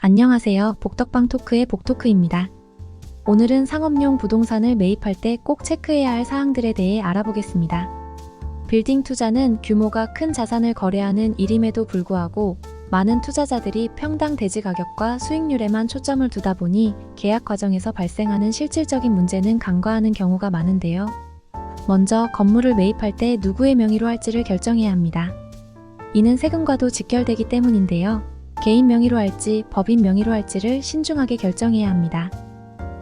안녕하세요. 복덕방 토크의 복토크입니다. 오늘은 상업용 부동산을 매입할 때 꼭 체크해야 할 사항들에 대해 알아보겠습니다. 빌딩 투자는 규모가 큰 자산을 거래하는 일임에도 불구하고 많은 투자자들이 평당 대지 가격과 수익률에만 초점을 두다 보니 계약 과정에서 발생하는 실질적인 문제는 간과하는 경우가 많은데요. 먼저 건물을 매입할 때 누구의 명의로 할지를 결정해야 합니다. 이는 세금과도 직결되기 때문인데요. 개인 명의로 할지 법인 명의로 할지를 신중하게 결정해야 합니다.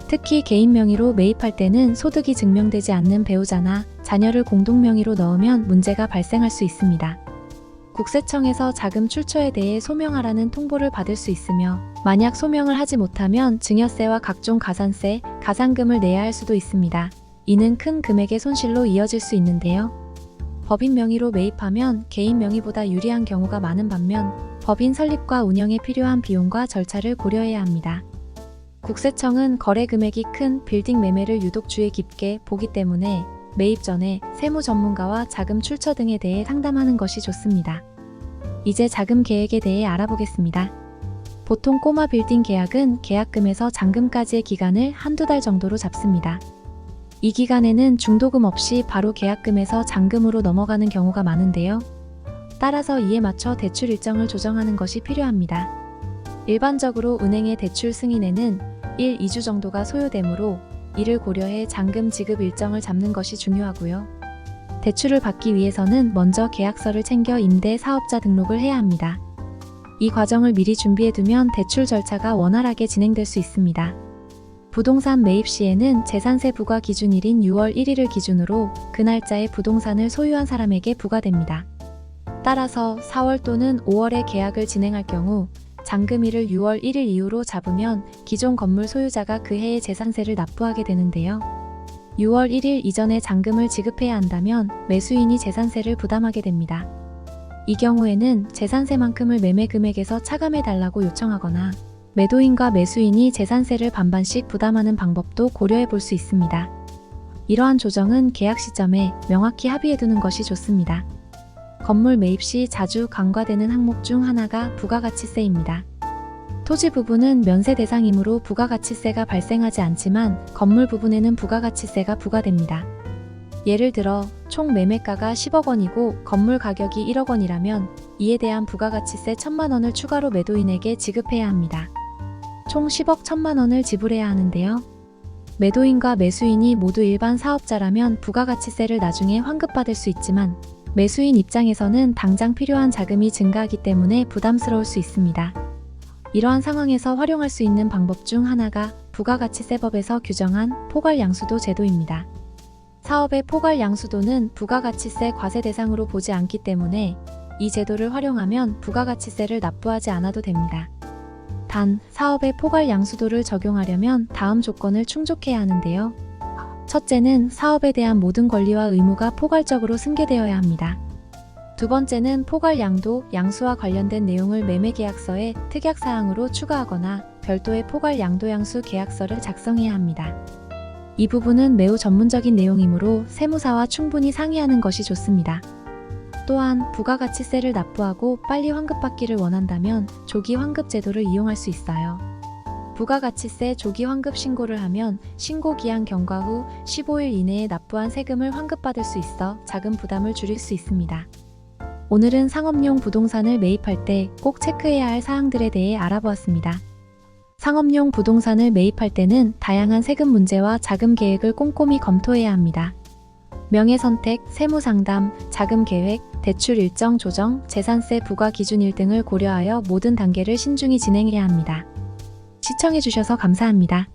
특히 개인 명의로 매입할 때는 소득이 증명되지 않는 배우자나 자녀를 공동 명의로 넣으면 문제가 발생할 수 있습니다. 국세청에서 자금 출처에 대해 소명하라는 통보를 받을 수 있으며 만약 소명을 하지 못하면 증여세와 각종 가산세, 가산금을 내야 할 수도 있습니다. 이는 큰 금액의 손실로 이어질 수 있는데요. 법인 명의로 매입하면 개인 명의보다 유리한 경우가 많은 반면 법인 설립과 운영에 필요한 비용과 절차를 고려해야 합니다. 국세청은 거래 금액이 큰 빌딩 매매를 유독 주의 깊게 보기 때문에 매입 전에 세무 전문가와 자금 출처 등에 대해 상담하는 것이 좋습니다. 이제 자금 계획에 대해 알아보겠습니다. 보통 꼬마 빌딩 계약은 계약금에서 잔금까지의 기간을 한두 달 정도로 잡습니다. 이 기간에는 중도금 없이 바로 계약금에서 잔금으로 넘어가는 경우가 많은데요. 따라서 이에 맞춰 대출 일정을 조정하는 것이 필요합니다. 일반적으로 은행의 대출 승인에는 1, 2주 정도가 소요되므로 이를 고려해 잔금 지급 일정을 잡는 것이 중요하고요. 대출을 받기 위해서는 먼저 계약서를 챙겨 임대 사업자 등록을 해야 합니다. 이 과정을 미리 준비해두면 대출 절차가 원활하게 진행될 수 있습니다. 부동산 매입 시에는 재산세 부과 기준일인 6월 1일을 기준으로 그 날짜에 부동산을 소유한 사람에게 부과됩니다. 따라서 4월 또는 5월에 계약을 진행할 경우 잔금일을 6월 1일 이후로 잡으면 기존 건물 소유자가 그 해의 재산세를 납부하게 되는데요. 6월 1일 이전에 잔금을 지급해야 한다면 매수인이 재산세를 부담하게 됩니다. 이 경우에는 재산세만큼을 매매 금액에서 차감해 달라고 요청하거나 매도인과 매수인이 재산세를 반반씩 부담하는 방법도 고려해 볼 수 있습니다. 이러한 조정은 계약 시점에 명확히 합의해 두는 것이 좋습니다. 건물 매입 시 자주 간과되는 항목 중 하나가 부가가치세입니다. 토지 부분은 면세 대상이므로 부가가치세가 발생하지 않지만 건물 부분에는 부가가치세가 부과됩니다. 예를 들어 총 매매가가 10억 원이고 건물 가격이 1억 원이라면 이에 대한 부가가치세 1,000만 원을 추가로 매도인에게 지급해야 합니다. 총 10억 1,000만 원을 지불해야 하는데요. 매도인과 매수인이 모두 일반 사업자라면 부가가치세를 나중에 환급받을 수 있지만 매수인 입장에서는 당장 필요한 자금이 증가하기 때문에 부담스러울 수 있습니다. 이러한 상황에서 활용할 수 있는 방법 중 하나가 부가가치세법에서 규정한 포괄양수도 제도입니다. 사업의 포괄양수도는 부가가치세 과세 대상으로 보지 않기 때문에 이 제도를 활용하면 부가가치세를 납부하지 않아도 됩니다. 단, 사업의 포괄양수도를 적용하려면 다음 조건을 충족해야 하는데요. 첫째는 사업에 대한 모든 권리와 의무가 포괄적으로 승계되어야 합니다. 두 번째는 포괄양도, 양수와 관련된 내용을 매매계약서에 특약사항으로 추가하거나 별도의 포괄양도양수 계약서를 작성해야 합니다. 이 부분은 매우 전문적인 내용이므로 세무사와 충분히 상의하는 것이 좋습니다. 또한 부가가치세를 납부하고 빨리 환급받기를 원한다면 조기 환급 제도를 이용할 수 있어요. 부가가치세 조기 환급 신고를 하면 신고기한 경과 후 15일 이내에 납부한 세금을 환급받을 수 있어 자금 부담을 줄일 수 있습니다. 오늘은 상업용 부동산을 매입할 때 꼭 체크해야 할 사항들에 대해 알아보았습니다. 상업용 부동산을 매입할 때는 다양한 세금 문제와 자금 계획을 꼼꼼히 검토해야 합니다. 명예선택, 세무상담, 자금 계획, 대출 일정 조정, 재산세 부과 기준일 등을 고려하여 모든 단계를 신중히 진행해야 합니다. 시청해주셔서 감사합니다.